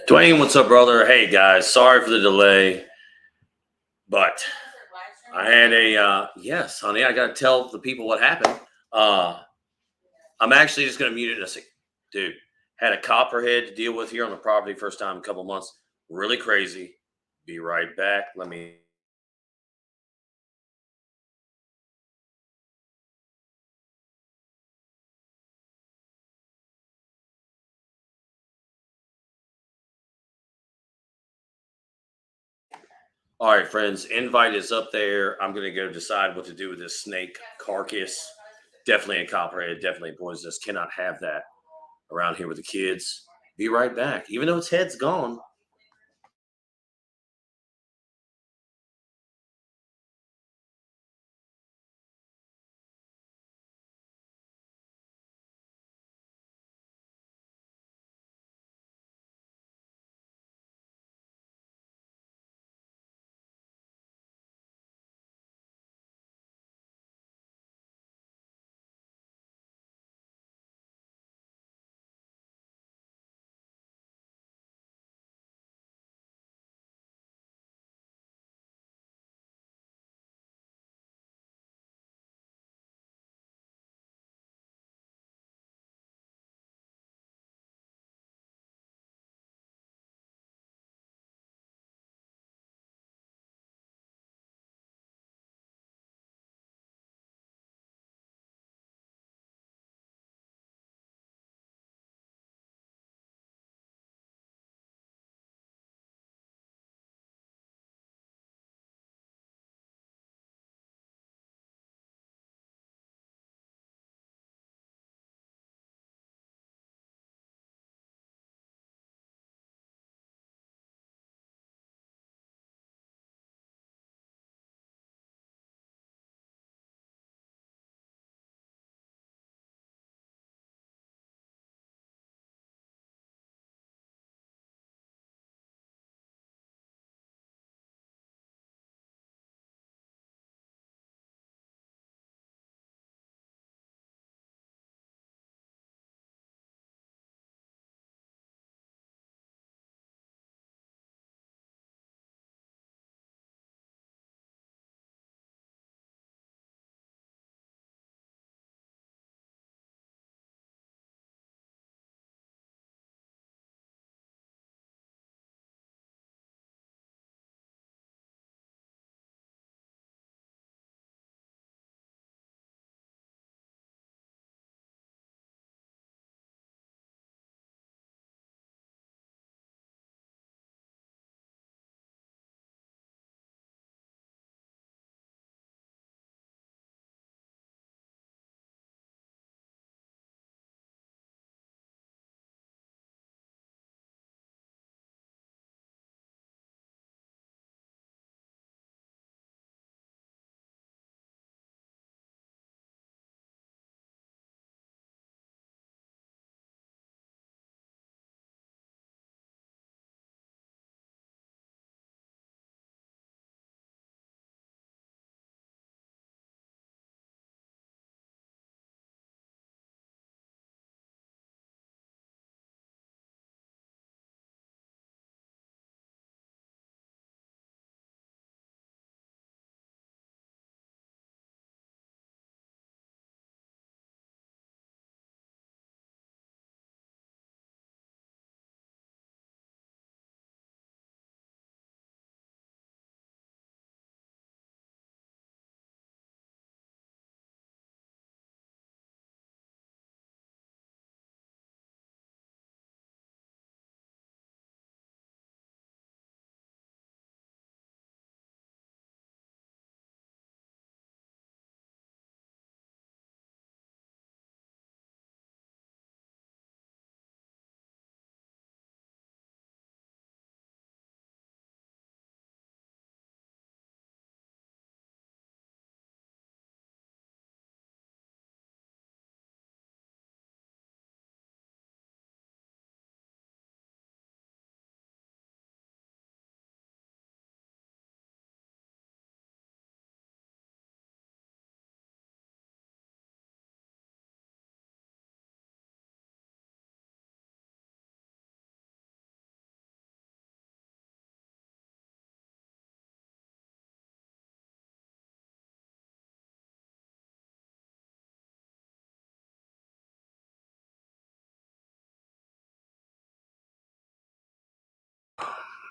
Dwayne, what's up, brother? Hey, guys, sorry for the delay, but I had yes, honey, I got to tell the people what happened. Uh, I'm actually just going to mute it in a second. Dude, had a copperhead to deal with here on the property first time in a couple months. Really crazy. Be right back. Let me. All right, friends, invite is up there. I'm going to go decide what to do with this snake carcass. Definitely a copperhead, definitely poisonous. Cannot have that around here with the kids. Be right back. Even though its head's gone,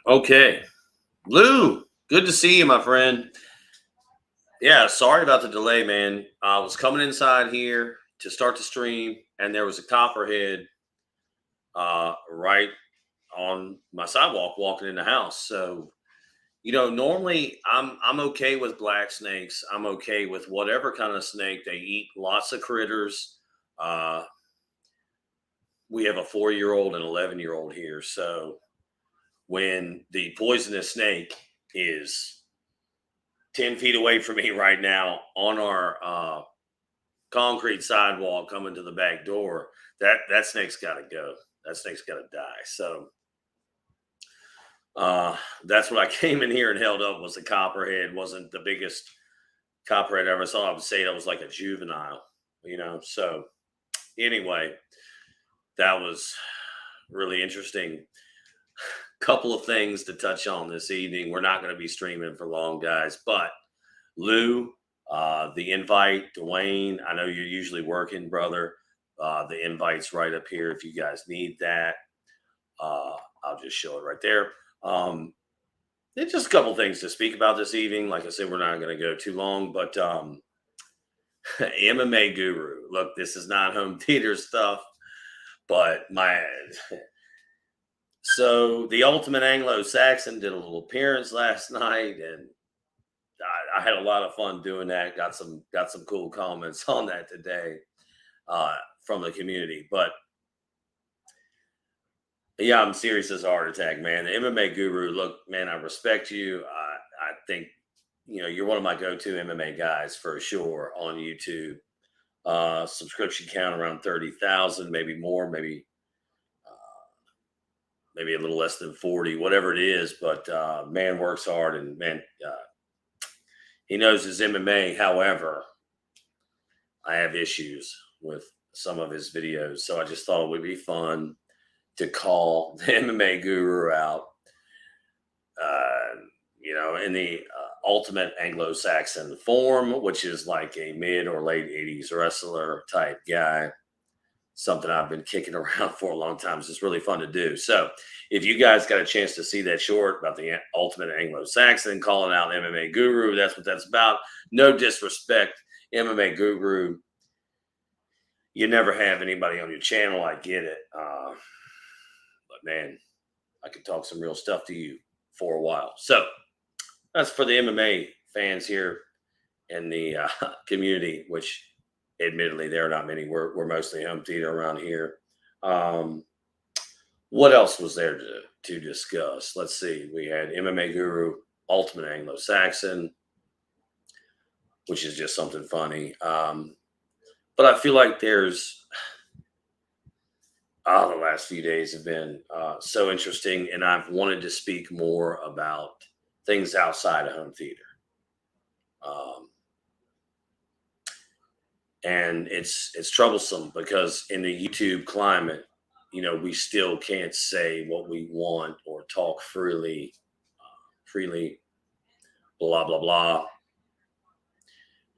Okay. Lou, good to see you, my friend. Yeah, sorry about the delay, man. I was coming inside here to start the stream, and there was a copperhead right on my sidewalk walking in the house. So, normally I'm okay with black snakes. I'm okay with whatever kind of snake. They eat lots of critters. Uh, we have a 4-year-old and 11-year-old here. So when the poisonous snake is 10 feet away from me right now on our concrete sidewalk coming to the back door, that snake's got to go. That snake's got to die. So that's what I came in here and held up was a copperhead. Wasn't the biggest copperhead I ever saw. I would say that was like a juvenile. So anyway, that was really interesting. Couple of things to touch on this evening. We're not going to be streaming for long, guys, but Lou, the invite, Dwayne, I know you're usually working, brother. The invite's right up here if you guys need that. I'll just show it right there. There's just a couple things to speak about this evening. Like I said, we're not going to go too long, but MMAGuru. Look, this is not home theater stuff, but so the Ultimate AngloSaxon did a little appearance last night, and I had a lot of fun doing that. Got some cool comments on that today from the community. But yeah, I'm serious as a heart attack, man. The MMAGuru, look, man, I respect you. I think you're one of my go-to MMA guys for sure on YouTube. Subscription count around 30,000, maybe more, maybe a little less than 40, whatever it is. But man works hard, and man, he knows his MMA. However, I have issues with some of his videos, so I just thought it would be fun to call the MMA guru out. In the Ultimate AngloSaxon form, which is like a mid or late 80s wrestler type guy. Something I've been kicking around for a long time. So it's really fun to do. So if you guys got a chance to see that short about the Ultimate AngloSaxon calling out MMAGuru, that's what that's about. No disrespect, MMAGuru. You never have anybody on your channel. I get it. But man, I could talk some real stuff to you for a while. So that's for the MMA fans here in the community, which admittedly there are not many. We're mostly home theater around here. What else was there to discuss? Let's see. We had MMAGuru, Ultimate AngloSaxon, which is just something funny. But I feel like there's the last few days have been so interesting, and I've wanted to speak more about things outside of home theater. And it's troublesome because in the YouTube climate, we still can't say what we want or talk freely, blah, blah, blah.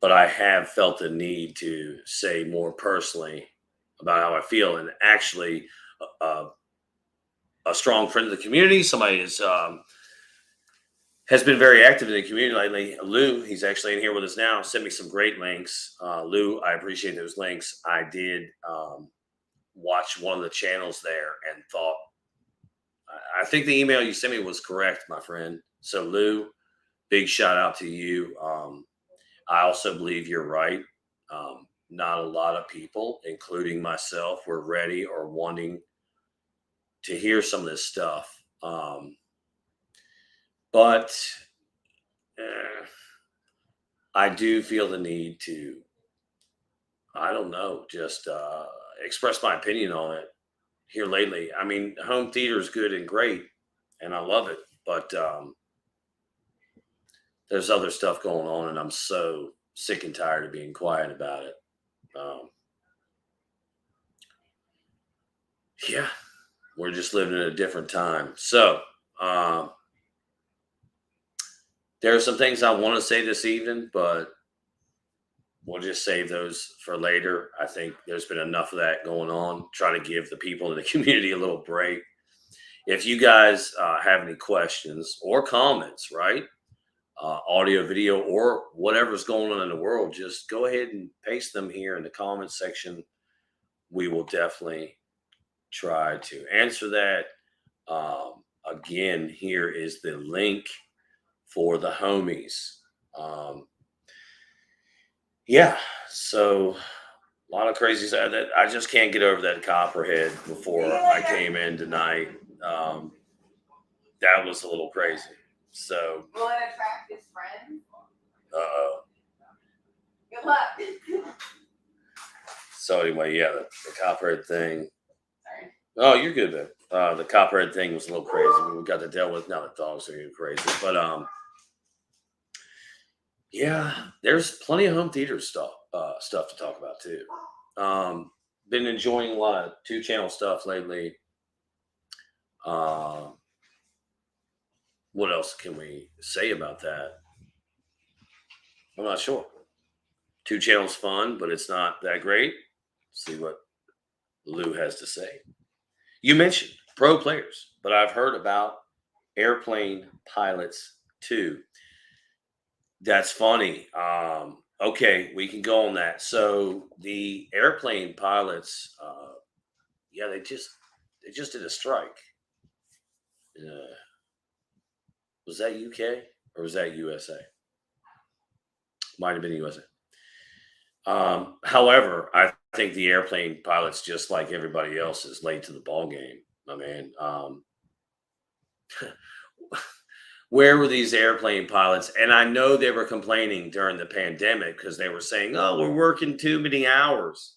But I have felt the need to say more personally about how I feel. And actually, a strong friend of the community, somebody has been very active in the community lately. Lou, he's actually in here with us now, sent me some great links. Lou, I appreciate those links. I did watch one of the channels there and thought, I think the email you sent me was correct, my friend. So Lou, big shout out to you. I also believe you're right. Not a lot of people, including myself, were ready or wanting to hear some of this stuff. But I do feel the need to, I don't know, just express my opinion on it here lately. I mean, home theater is good and great, and I love it. But there's other stuff going on, and I'm so sick and tired of being quiet about it. Yeah, we're just living in a different time. So there are some things I want to say this evening, but we'll just save those for later. I think there's been enough of that going on. Try to give the people in the community a little break. if you guys have any questions or comments, right? Audio, video, or whatever's going on in the world, just go ahead and paste them here in the comments section. We will definitely try to answer that. Again, here is the link for the homies. Yeah, so a lot of crazy stuff that I just can't get over that copperhead before I came in tonight. That was a little crazy. So, will it attract his friends? Good luck. So anyway, yeah, the copperhead thing. Sorry. Oh, you're good, man. The copperhead thing was a little crazy. We got to deal with now the dogs are getting crazy, but yeah, there's plenty of home theater stuff to talk about too. Been enjoying a lot of 2-channel stuff lately. What else can we say about that? I'm not sure. 2-channel's fun, but it's not that great. See what Lou has to say. You mentioned pro players, but I've heard about airplane pilots too. That's funny. Okay, we can go on that. So the airplane pilots, yeah, they just did a strike. Was that UK or was that USA? Might have been USA. However, I think the airplane pilots, just like everybody else, is late to the ball game. My man, where were these airplane pilots? And I know they were complaining during the pandemic because they were saying, "Oh, we're working too many hours."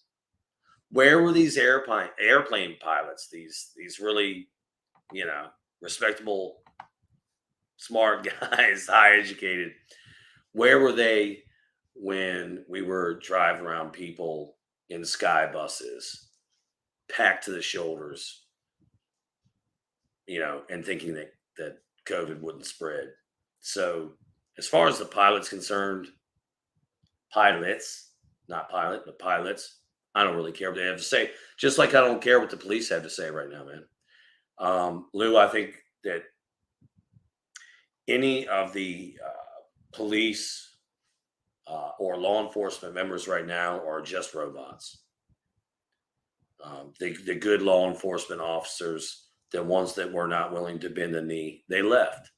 Where were these airplane pilots? These really, respectable, smart guys, high educated. Where were they when we were driving around people in sky buses, packed to the shoulders, and thinking that COVID wouldn't spread? So, as far as the pilot's concerned, pilots, not pilot, but pilots, I don't really care what they have to say. Just like I don't care what the police have to say right now, man. Lou, I think that any of the police or law enforcement members right now are just robots. The good law enforcement officers, the ones that were not willing to bend the knee, they left.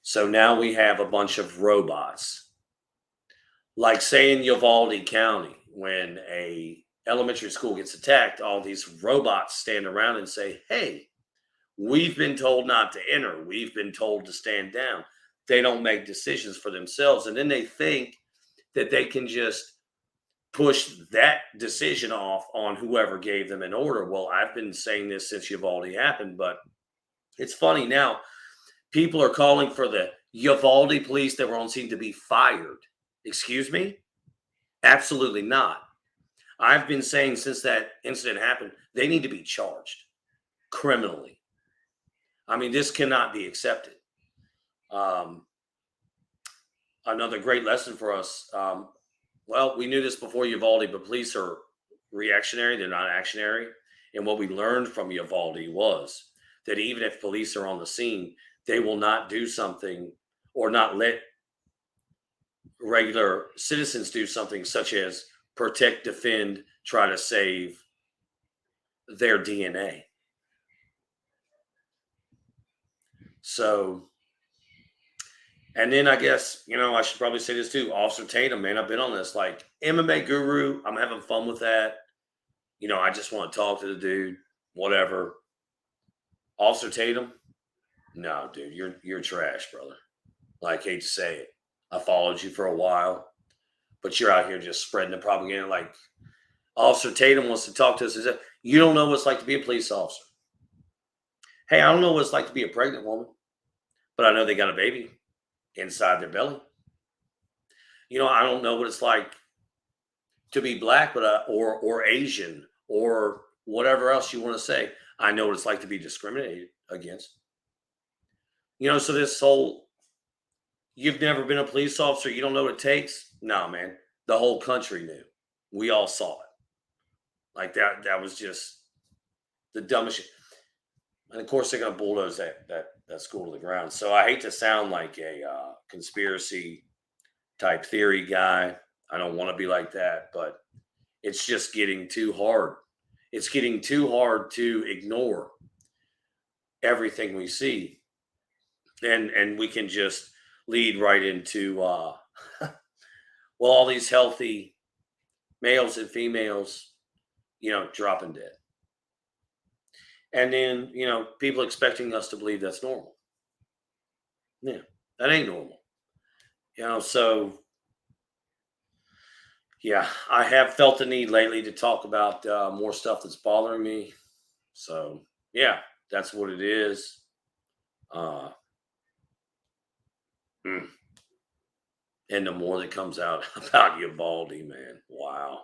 So now we have a bunch of robots. Like, say, in Uvalde County, when a elementary school gets attacked, all these robots stand around and say, "Hey, we've been told not to enter. We've been told to stand down." They don't make decisions for themselves. And then they think that they can just push that decision off on whoever gave them an order. Well, I've been saying this since Uvalde happened, but it's funny now. People are calling for the Uvalde police that were on scene to be fired. Excuse me? Absolutely not. I've been saying since that incident happened, they need to be charged criminally. I mean, this cannot be accepted. Another great lesson for us. Well, we knew this before Uvalde, but police are reactionary, they're not actionary. And what we learned from Uvalde was that even if police are on the scene, they will not do something or not let regular citizens do something such as protect, defend, try to save their DNA. So, and then I guess, I should probably say this too. Officer Tatum, man, I've been on this like MMAGuru. I'm having fun with that. I just want to talk to the dude, whatever. Officer Tatum, no, dude, you're trash, brother. Like, hate to say it. I followed you for a while, but you're out here just spreading the propaganda. Like, Officer Tatum wants to talk to us. He said, "You don't know what it's like to be a police officer." Hey, I don't know what it's like to be a pregnant woman, but I know they got a baby inside their belly. I don't know what it's like to be black, but or Asian or whatever else you want to say. I know what it's like to be discriminated against. So this whole, you've never been a police officer, you don't know what it takes. No, man, the whole country knew. We all saw it. Like that was just the dumbest shit. And of course, they're going to bulldoze that school to the ground. So I hate to sound like a conspiracy type theory guy. I don't want to be like that, but it's just getting too hard. It's getting too hard to ignore everything we see, and we can just lead right into well, all these healthy males and females, dropping dead, and then people expecting us to believe that's normal. Yeah, that ain't normal. So yeah, I have felt the need lately to talk about more stuff that's bothering me. So yeah, that's what it is. Uh, mm. And the more that comes out about Uvalde, man, wow,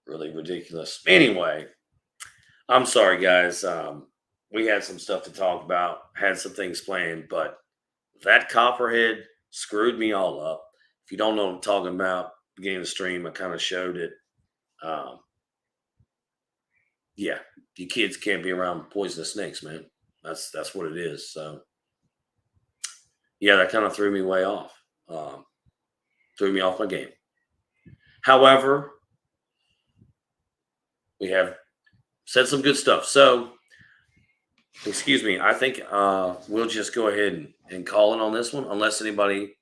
really ridiculous. Anyway, I'm sorry, guys. We had some stuff to talk about, had some things planned, but that copperhead screwed me all up. If you don't know what I'm talking about, beginning of the stream, I kind of showed it. Um, yeah, you kids can't be around poisonous snakes, man. That's what it is. So yeah, that kind of threw me way off. Threw me off my game. However, we have said some good stuff. So excuse me, I think we'll just go ahead and call it on this one, unless anybody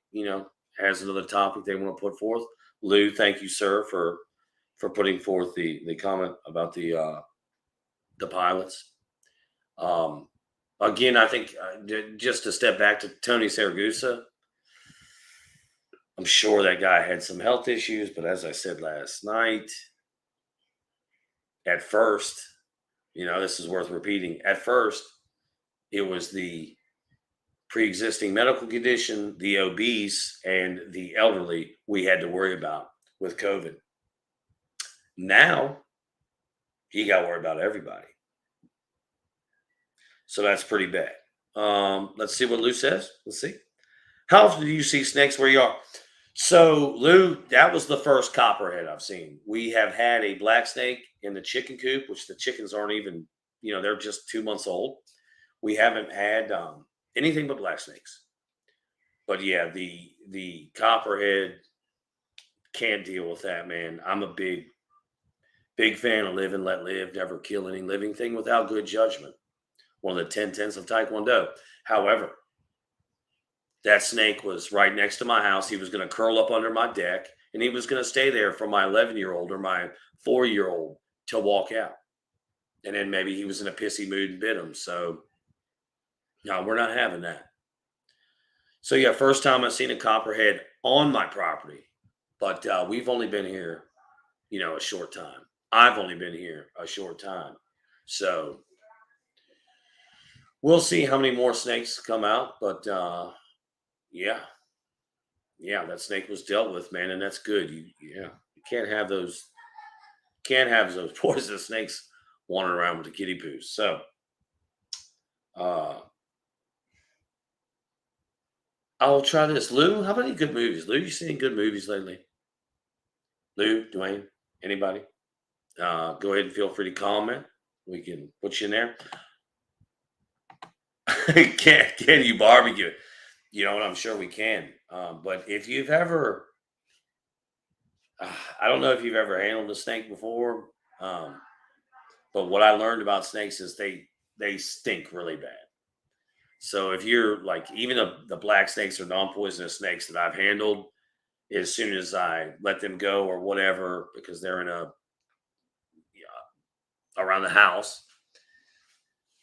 has another topic they want to put forth. Lou, thank you, sir, for putting forth the comment about the pilots. Again, I think just to step back to Tony Saragusa, I'm sure that guy had some health issues, but as I said last night, at first, this is worth repeating. At first, it was the pre-existing medical condition, the obese, and the elderly we had to worry about with COVID. Now he got to worry about everybody. So that's pretty bad. Let's see what Lou says. Let's see. How often do you see snakes where you are? So, Lou, that was the first copperhead I've seen. We have had a black snake in the chicken coop, which the chickens aren't even, they're just 2 months old. We haven't had anything but black snakes. But yeah, the copperhead can't deal with that, man. I'm a big fan of live and let live, never kill any living thing without good judgment. One of the 10 tenets of Taekwondo. However, that snake was right next to my house. He was going to curl up under my deck, and he was going to stay there for my 11-year-old or my 4-year-old to walk out. And then maybe he was in a pissy mood and bit him. So, no, we're not having that. So, yeah, first time I've seen a copperhead on my property. But we've only been here, a short time. I've only been here a short time. So, we'll see how many more snakes come out. But, yeah, that snake was dealt with, man, and that's good. You can't have those poisonous snakes wandering around with the kitty poos. So, I'll try this. Lou, how about any good movies? Lou, you seen any good movies lately? Lou, Dwayne, anybody? Go ahead and feel free to comment. We can put you in there. Can you barbecue? You know what? I'm sure we can. But if you've ever, I don't know if you've ever handled a snake before, but what I learned about snakes is they stink really bad. So if you're like, even the black snakes or non-poisonous snakes that I've handled, as soon as I let them go or whatever, because they're in around the house,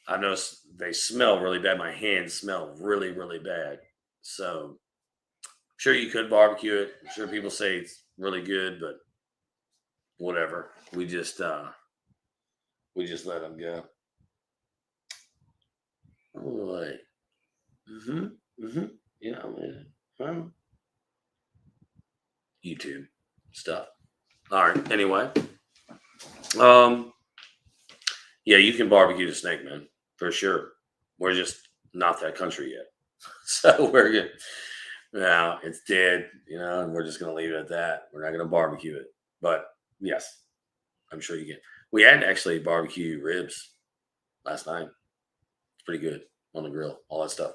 I noticed they smell really bad. My hands smell really, really bad. So I'm sure you could barbecue it. I'm sure people say it's really good, but whatever. We just let them go. All right. YouTube stuff. All right. Anyway, yeah, you can barbecue the snake, man, for sure. We're just not that country yet, so we're good. Now it's dead, and we're just gonna leave it at that. We're not gonna barbecue it, but yes, I'm sure you can. We had actually barbecue ribs last night. It's pretty good on the grill, all that stuff.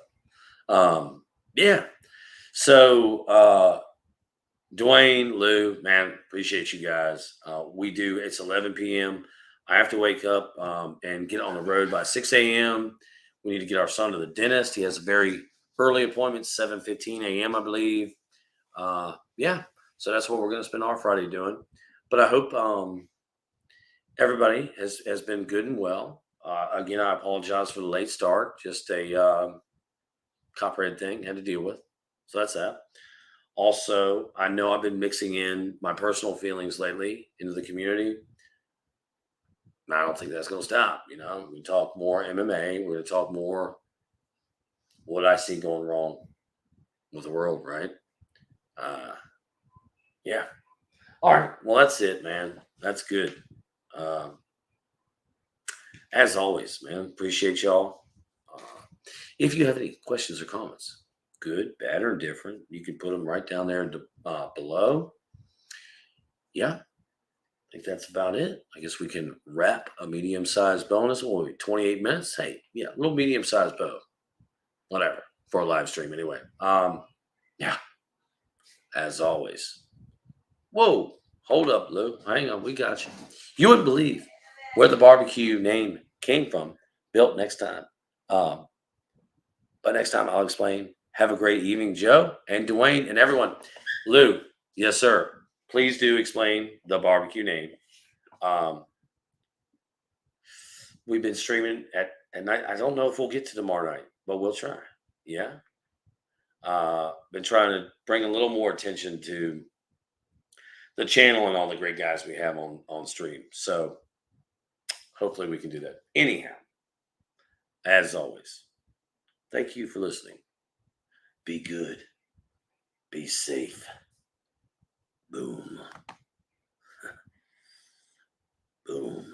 Yeah. So Dwayne, Lou, man, appreciate you guys. It's 11 p.m. I have to wake up and get on the road by 6 a.m. We need to get our son to the dentist. He has a very early appointment, 7:15 a.m., I believe. Yeah, so that's what we're going to spend our Friday doing. But I hope everybody has been good and well. Again, I apologize for the late start. Just a copperhead thing had to deal with. So that's that. Also, I know I've been mixing in my personal feelings lately into the community. And I don't think that's going to stop. We talk more MMA. We're going to talk more what I see going wrong with the world, right? Yeah. All right. Well, that's it, man. That's good. Um, as always, man, appreciate y'all. Uh, if you have any questions or comments, good, bad, or indifferent, you can put them right down there below. Yeah, I think that's about it. I guess we can wrap a medium-sized bonus. What will be 28 minutes? Hey, yeah, a little medium-sized bow. Whatever. For a live stream anyway. Yeah. As always. Whoa. Hold up, Lou. Hang on. We got you. You wouldn't believe where the barbecue name came from. Built next time. But next time I'll explain. Have a great evening, Joe and Dwayne and everyone. Lou, yes, sir. Please do explain the barbecue name. We've been streaming at night. I don't know if we'll get to tomorrow night, but we'll try. Yeah. Been trying to bring a little more attention to the channel and all the great guys we have on stream. So hopefully we can do that. Anyhow, as always, thank you for listening. Be good. Be safe. Boom. Boom.